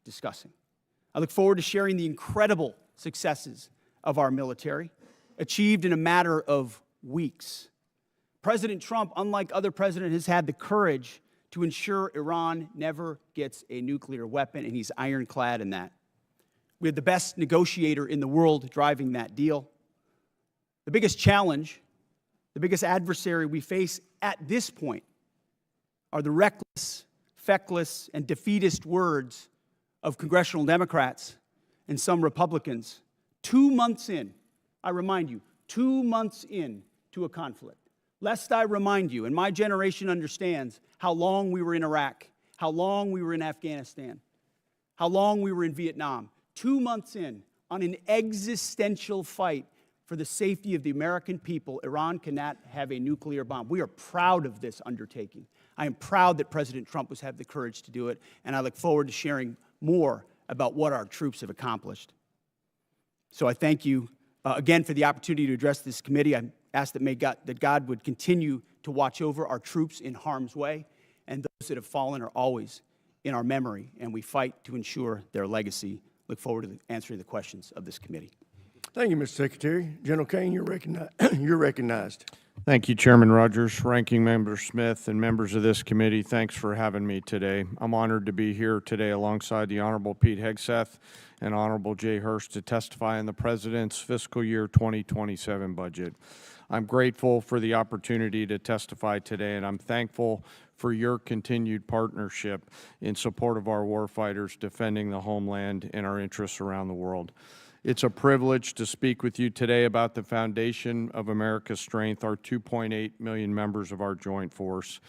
discussing. I look forward to sharing the incredible successes of our military, achieved in a matter of weeks. President Trump, unlike other presidents, has had the courage to ensure Iran never gets a nuclear weapon, and he's ironclad in that. We have the best negotiator in the world driving that deal. The biggest challenge, the biggest adversary we face at this point are the reckless, feckless, and defeatist words of Congressional Democrats and some Republicans 2 months in, I remind you, 2 months in to a conflict. Lest I remind you, and my generation understands how long we were in Iraq, how long we were in Afghanistan, how long we were in Vietnam. 2 months in, on an existential fight for the safety of the American people, Iran cannot have a nuclear bomb. We are proud of this undertaking. I am proud that President Trump has had the courage to do it, and I look forward to sharing more about what our troops have accomplished. So I thank you again for the opportunity to address this committee. I ask that God would continue to watch over our troops in harm's way, and those that have fallen are always in our memory, and we fight to ensure their legacy. Look forward to answering the questions of this committee. Thank you, Mr. Secretary. General Kane, you're recognized. Thank you, Chairman Rogers, Ranking Member Smith, and members of this committee. Thanks for having me today. I'm honored to be here today alongside the Honorable Pete Hegseth and Honorable Jay Hurst to testify on the President's fiscal year 2027 budget. I'm grateful for the opportunity to testify today, and I'm thankful for your continued partnership in support of our warfighters defending the homeland and our interests around the world. It's a privilege to speak with you today about the foundation of America's strength, our 2.8 million members of our joint force.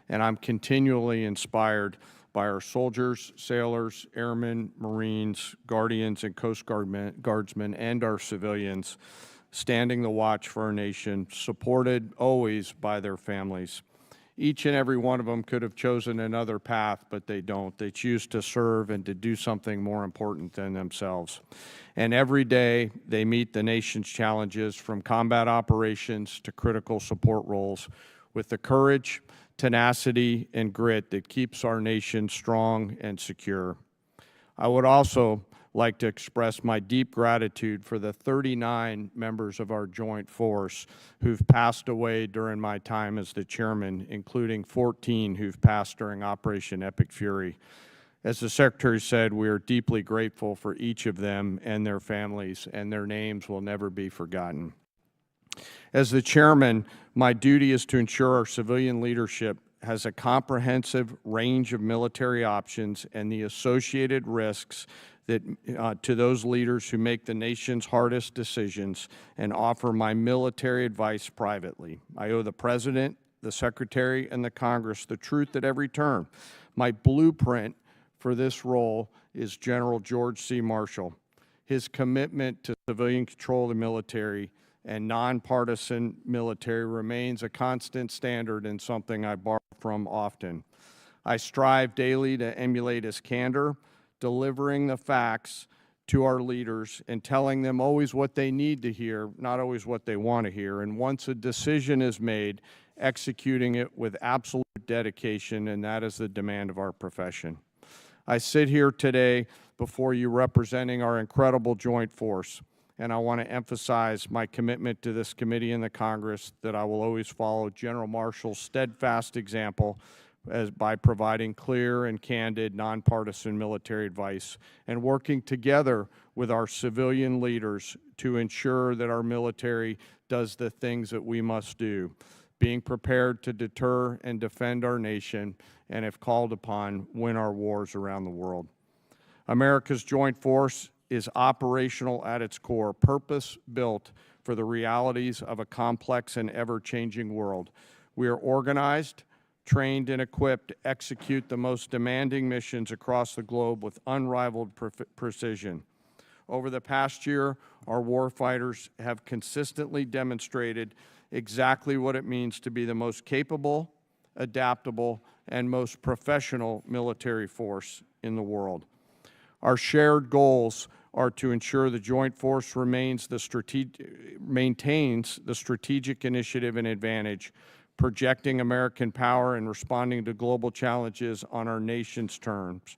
And I'm continually inspired by our soldiers, sailors, airmen, Marines, Guardians, and Coast Guardsmen, and our civilians standing the watch for our nation, supported always by their families. Each and every one of them could have chosen another path, but they don't. They choose to serve and to do something more important than themselves. And every day they meet the nation's challenges, from combat operations to critical support roles, with the courage, tenacity, and grit that keeps our nation strong and secure. I would also like to express my deep gratitude for the 39 members of our joint force who've passed away during my time as the chairman, including 14 who've passed during Operation Epic Fury. As the Secretary said, we are deeply grateful for each of them and their families, and their names will never be forgotten. As the chairman, my duty is to ensure our civilian leadership has a comprehensive range of military options and the associated risks that, to those leaders who make the nation's hardest decisions, and offer my military advice privately. I owe the President, the Secretary, and the Congress the truth at every turn. My blueprint for this role is General George C. Marshall. His commitment to civilian control of the military and nonpartisan military remains a constant standard and something I borrow from often. I strive daily to emulate his candor, delivering the facts to our leaders and telling them always what they need to hear, not always what they want to hear. And once a decision is made, executing it with absolute dedication, and that is the demand of our profession. I sit here today before you representing our incredible joint force, and I want to emphasize my commitment to this committee and the Congress that I will always follow General Marshall's steadfast example by providing clear and candid, nonpartisan military advice and working together with our civilian leaders to ensure that our military does the things that we must do, being prepared to deter and defend our nation, and if called upon, win our wars around the world. America's joint force is operational at its core, purpose-built for the realities of a complex and ever-changing world. We are organized, trained, and equipped to execute the most demanding missions across the globe with unrivaled precision. Over the past year, our warfighters have consistently demonstrated exactly what it means to be the most capable, adaptable, and most professional military force in the world. Our shared goals are to ensure the joint force maintains the strategic initiative and advantage, projecting American power and responding to global challenges on our nation's terms,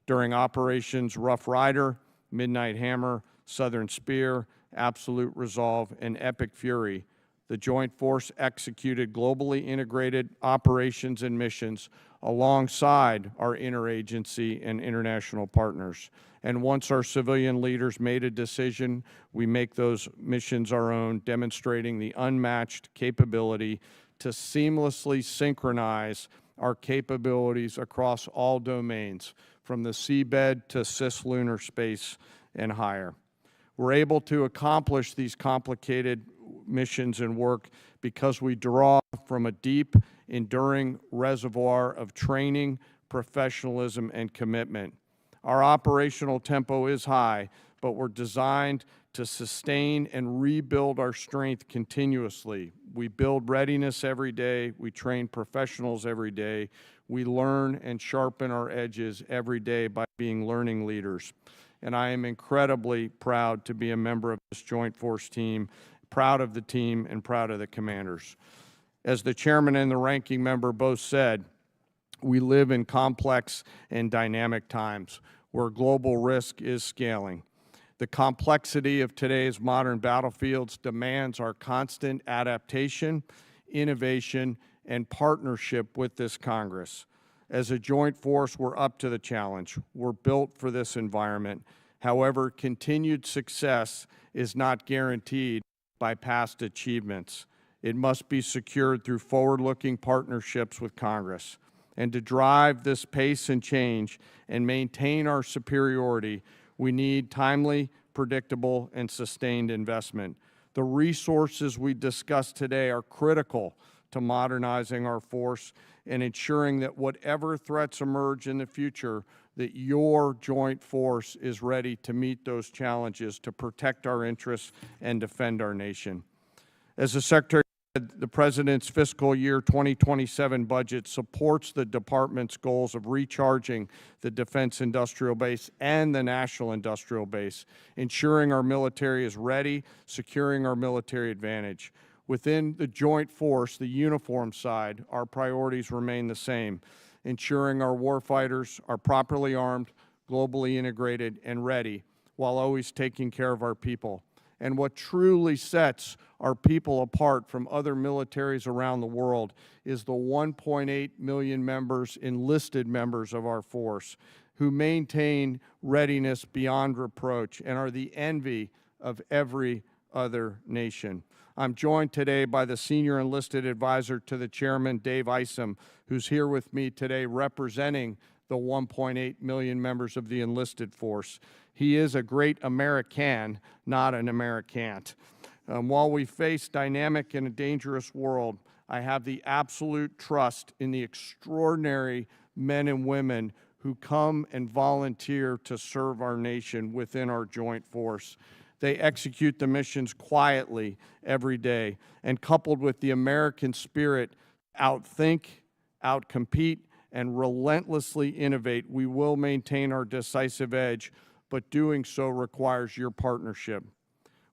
During operations Rough Rider, Midnight Hammer, Southern Spear, Absolute Resolve, and Epic Fury, the Joint Force executed globally integrated operations and missions alongside our interagency and international partners. And once our civilian leaders made a decision, we make those missions our own, demonstrating the unmatched capability to seamlessly synchronize our capabilities across all domains, from the seabed to cislunar space and higher. We're able to accomplish these complicated missions and work because we draw from a deep, enduring reservoir of training, professionalism, and commitment. Our operational tempo is high, but we're designed to sustain and rebuild our strength continuously. We build readiness every day. We train professionals every day. We learn and sharpen our edges every day by being learning leaders. And I am incredibly proud to be a member of this Joint Force team, proud of the team and proud of the commanders. As the chairman and the ranking member both said, we live in complex and dynamic times where global risk is scaling. The complexity of today's modern battlefields demands our constant adaptation, innovation, and partnership with this Congress. As a joint force, we're up to the challenge. We're built for this environment. However, continued success is not guaranteed by past achievements. It must be secured through forward-looking partnerships with Congress. And to drive this pace and change and maintain our superiority, we need timely, predictable, and sustained investment. The resources we discussed today are critical to modernizing our force and ensuring that whatever threats emerge in the future, that your joint force is ready to meet those challenges, to protect our interests and defend our nation. As the Secretary said, the President's fiscal year 2027 budget supports the Department's goals of recharging the defense industrial base and the national industrial base, ensuring our military is ready, securing our military advantage. Within the joint force, the uniform side, our priorities remain the same, ensuring our warfighters are properly armed, globally integrated, and ready, while always taking care of our people. And what truly sets our people apart from other militaries around the world is the 1.8 million members, enlisted members of our force, who maintain readiness beyond reproach and are the envy of every other nation. I'm joined today by the Senior Enlisted Advisor to the Chairman, Dave Isom, who's here with me today representing the 1.8 million members of the enlisted force. He is a great American, not an Americant. While we face dynamic and a dangerous world, I have the absolute trust in the extraordinary men and women who come and volunteer to serve our nation within our joint force. They execute the missions quietly every day, and coupled with the American spirit, outthink, outcompete, and relentlessly innovate, we will maintain our decisive edge, but doing so requires your partnership.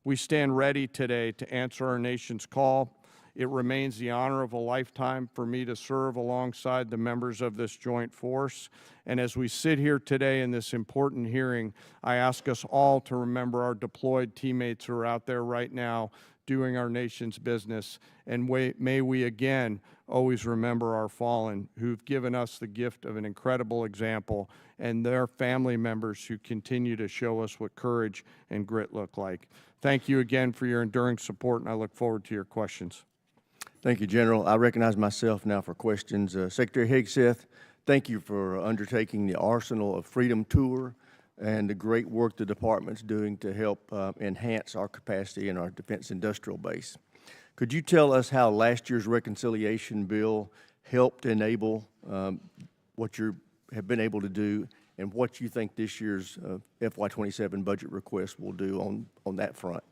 We stand ready today to answer our nation's call. It remains the honor of a lifetime for me to serve alongside the members of this joint force. And as we sit here today in this important hearing, I ask us all to remember our deployed teammates who are out there right now doing our nation's business. And may we again always remember our fallen, who've given us the gift of an incredible example, and their family members who continue to show us what courage and grit look like. Thank you again for your enduring support, and I look forward to your questions. Thank you, General. I recognize myself now for questions. Secretary Hegseth, thank you for undertaking the Arsenal of Freedom tour and the great work the department's doing to help enhance our capacity in our defense industrial base. Could you tell us how last year's reconciliation bill helped enable what you have been able to do, and what you think this year's FY27 budget request will do on that front?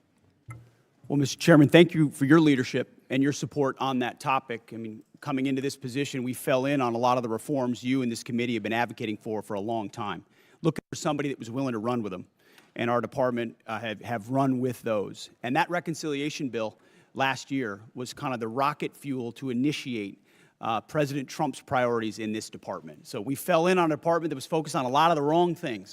Well, Mr. Chairman, thank you for your leadership and your support on that topic. I mean, coming into this position, we fell in on a lot of the reforms you and this committee have been advocating for a long time. Looking for somebody that was willing to run with them, and our department have run with those. And that reconciliation bill last year was kind of the rocket fuel to initiate President Trump's priorities in this department. So we fell in on a department that was focused on a lot of the wrong things.